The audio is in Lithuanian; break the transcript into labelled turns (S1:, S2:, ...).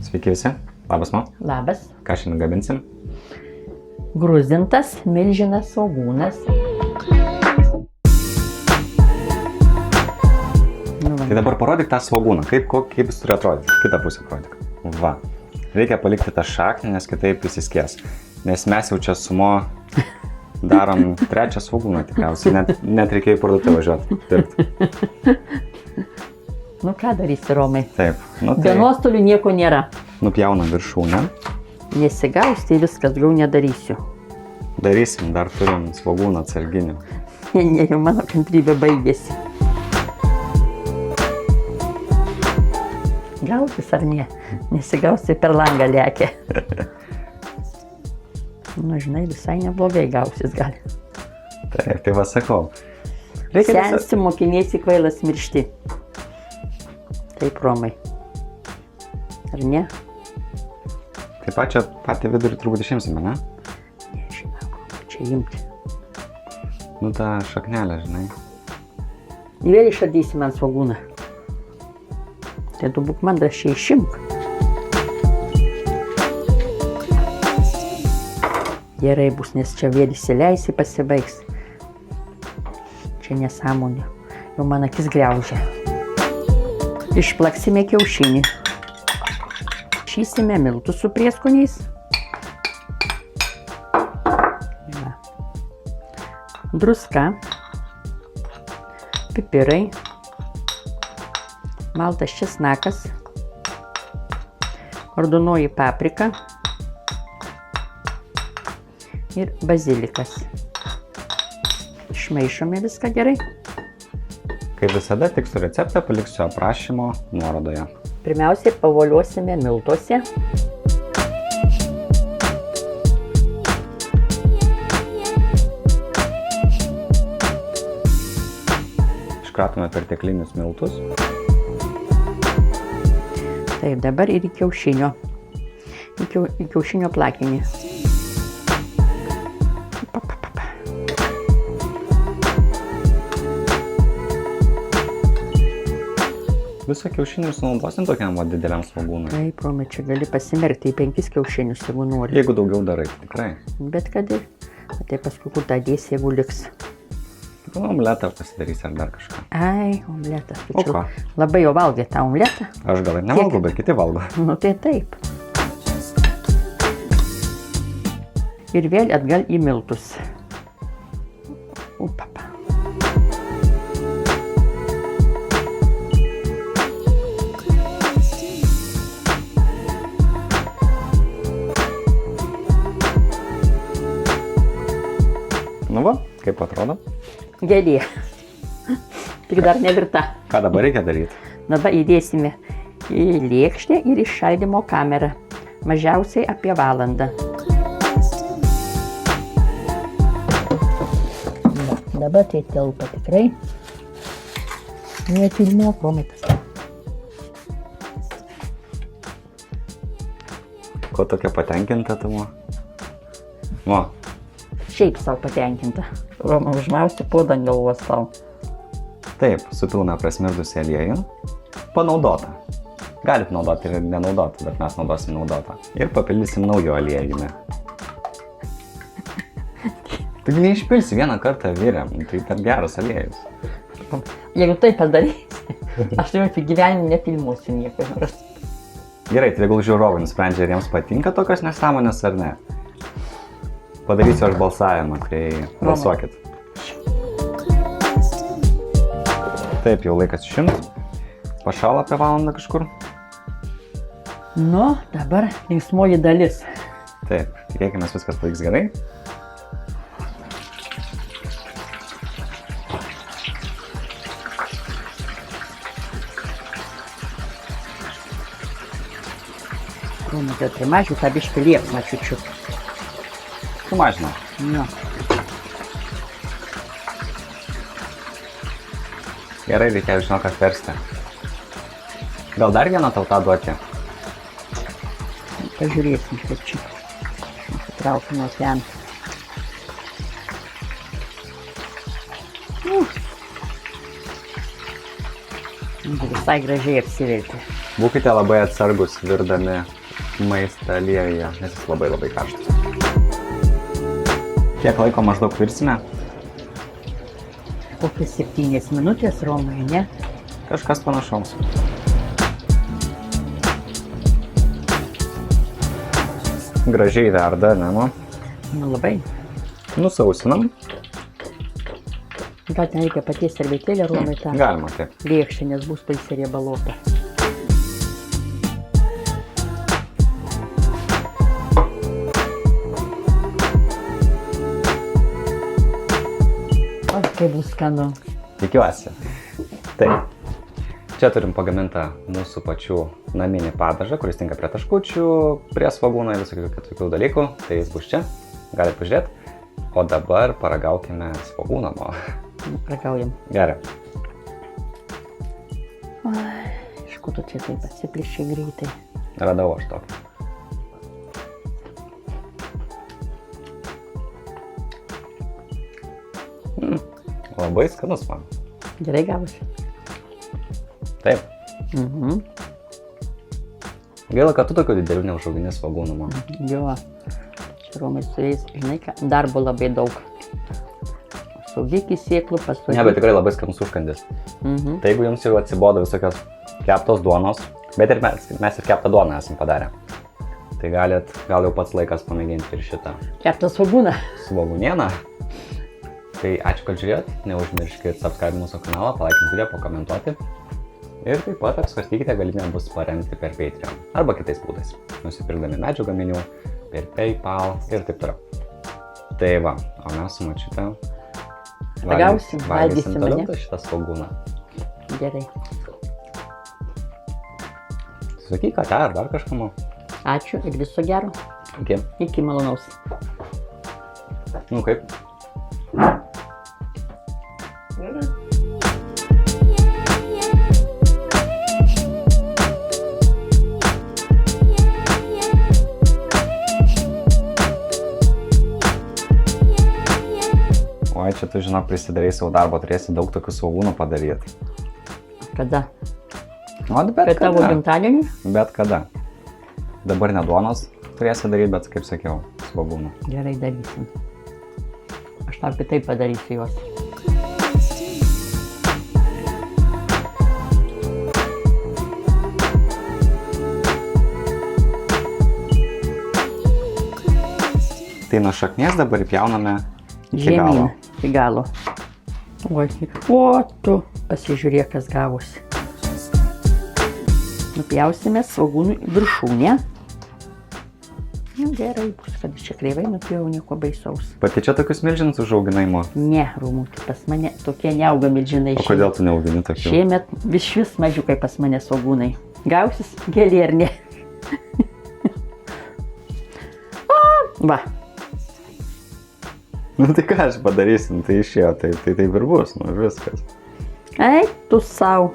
S1: Sveiki visi. Labas, ma.
S2: Labas.
S1: Ką šiandien gaminsim?
S2: Gruzintas milžinas svogūnas.
S1: Tai dabar parodyk tą svogūną. Kaip jis turi atrodyti? Kitą pusę parodyk. Va. Reikia palikti tą šaknį, nes kitaip įsiskės. Nes mes jau čia sumo darom trečią svogūną tikriausiai. Net reikia į parduotuvę važiuoti. Pirkti.
S2: Nu ką darysi, Romai?
S1: Taip. Nu,
S2: Be nuostolių nieko nėra.
S1: Nupjaunam viršūnę.
S2: Nesigaus, tai viskas, jau nedarysiu.
S1: Darysim, dar turim svogūną atsarginių.
S2: Ne, jau mano kantrybė baigėsi. Gausis ar ne? Nesigaus, tai per langą lekia. Nu, žinai, visai neblogai gausis gali.
S1: Taip, tai va sakau.
S2: Sensi mokinėsi kvailas miršti. Taip, Romai. Ar ne?
S1: Taip patį vidurį turbūt išimsime, ne?
S2: Nežinau, čia imti.
S1: Nu, tą šaknelę, žinai.
S2: Vėl išardysi man svogūną. Tai tu būk mandras čia išimk. Gerai bus, nes čia vėl įsileisi, pasibaigs. Čia nesąmonė. Jau man akis griaužia. Išplaksime kiaušinį. Šysime miltus su prieskoniais. Druska. Pipirai. Maltas česnakas. Raudonoji paprika. Ir bazilikas. Išmaišome viską gerai.
S1: Kaip visada, tikslų receptą paliksiu aprašymo nuorodoje.
S2: Pirmiausiai pavoliuosime miltuose.
S1: Iškratome perteklinius miltus.
S2: Taip, dabar ir į kiaušinio. Į kiaušinio plakinį.
S1: Visą kiaušinį sunaudosim tokiam dideliam svogūnui.
S2: Taip, Romai, čia gali pasimerkti į 5 kiaušinius, jeigu nori.
S1: Jeigu daugiau darai, tikrai.
S2: Bet kad ir. Tai paskui kur tą dėsi, jeigu liks.
S1: Omletą pasidarys ar dar kažką.
S2: Ai, omletas.
S1: O ką?
S2: Labai jau valgai tą omletą.
S1: Aš gal ir nevalgau, bet kiti valgo.
S2: Nu tai taip. Ir vėl atgal į miltus. Upapa.
S1: Nu va, kaip atrodo?
S2: Gėlė. Tik dar nevirta.
S1: Ką dabar reikia daryti?
S2: Dabar įdėsime į lėkštę ir į šaldymo kamerą. Mažiausiai apie valandą. Dabar tai telpa tikrai. Netilmok, Romai, tas.
S1: Ko tokia patenkinta tamo? Va.
S2: Šiaip savo patenkinta. Roma, užmausti puodą ant galvos tau.
S1: Taip, supilna prasmirdusį aliejų. Panaudota. Galit naudoti ir nenaudoti, bet mes naudosim naudotą. Ir papildysim naujo aliejumi. Taigi neišpilsi vieną kartą vyrėm, tai per geras aliejus.
S2: Jeigu tai padarysi, aš jau apie gyvenimą nefilmuosiu nieko.
S1: Gerai, tai jeigu žiūrovai nusprendžia, ar jiems patinka tokios nesąmonės ar ne. Padarysiu aš balsavimą, tai balsuokit. Taip, jau laikas išimt. Pašalo apie valandą kažkur.
S2: Nu, dabar linksmoji dalis.
S1: Taip, tikėkime, viskas pavyks gerai.
S2: Roma, tai primažiu tą biškį liepsną čiučiut.
S1: Sumažinau.
S2: Nu.
S1: Gerai, reikia žinok atversti. Gal dar vieną tau tą duoti?
S2: Pažiūrėsim, kaip čia. Pasitraukiu nuo ten. Visai gražiai apsivertė.
S1: Būkite labai atsargus virdami maistą aliejuje, nes jis labai labai karštas. Kiek laiko maždaug virsime?
S2: Kokias 7 minutės Romai, ne?
S1: Kažkas panašaus. Gražiai verda, ne, nu?
S2: Nu labai.
S1: Nusausinam.
S2: Gal ten reikia paties servetėlę, Romai, tą
S1: Galima, taip.
S2: lėkštę, nes bus baisiai riebalota. O, tai bus skanu.
S1: Tikiuosi. Taip. Čia turim pagamintą mūsų pačių naminį padažą, kuris tinka prie taškučių, prie svogūno ir visokių kitokių dalykų. Tai jis bus čia. Galite pažiūrėti. O dabar paragaukime svogūną.
S2: Ragaujam.
S1: Gerai.
S2: Iš ko tu čia taip atsiplišai greitai?
S1: Radau aš tokį. Labai skanus man.
S2: Gerai gavosi?
S1: Taip.
S2: Mhm.
S1: Gaila, kad tu tokių didelių neužaugini svogūnų man.
S2: Jo. Čia Romai su jais, žinai ką, darbo labai daug. Saugyk į sėklų, pasaugyk.
S1: Ne, bet tikrai labai skanus užkandis.
S2: Mhm.
S1: Tai jeigu jums jau atsibodo visokios keptos duonos, bet ir mes ir keptą duoną esam padarę. Tai gal jau pats laikas pamėginti ir šitą
S2: Keptą svogūną.
S1: svogūnieną. Tai ačiū, kad žiūrėjot, neužmirškit subscribe mūsų kanalą, palaikinti video, pakomentuoti. Ir taip pat apsvarstykite, galimybę bus paremti per Patreon arba kitais būdais, nusipirkdami medžių gaminių, per PayPal ir taip toliau. Tai va, o mes su Mačiute valgysim toliau šitą svogūną.
S2: Gerai.
S1: Sakyk, ką ar dar kažkam.
S2: Ačiū ir viso gero.
S1: Iki.
S2: Iki malonaus.
S1: Nu kaip? Oi, čia tu žinok, prisidarai savo darbo, turėsi daug tokių svogūnų padaryti.
S2: Kada?
S1: O, bet
S2: Per tavo
S1: kada?
S2: gimtadienį?
S1: Bet kada? Dabar ne duonos turėsi daryti, bet kaip sakiau, svogūnų.
S2: Gerai darysim. Aš tau kitaip padarysiu juos.
S1: Tai nuo šaknies dabar įpjauname iki galo.
S2: Žemyn, iki galo. Oi, o tu pasižiūrėk, kas gavosi. Nupjausime svogūnų viršūnę. Nu, gerai bus, kad čia kreivai nupjau, nieko baisaus.
S1: Pati čia tokius milžinus užauginai, mo?
S2: Ne, Romutė, pas mane tokie neauga milžinai.
S1: O kodėl tu neaugini tokių?
S2: Šiemet vis mažiukai pas mane svogūnai. Gausis gėlė ar ne? Va.
S1: Nu tai ką aš padarysim, tai išėjo, tai taip ir bus, nu viskas.
S2: Ei, tu sau.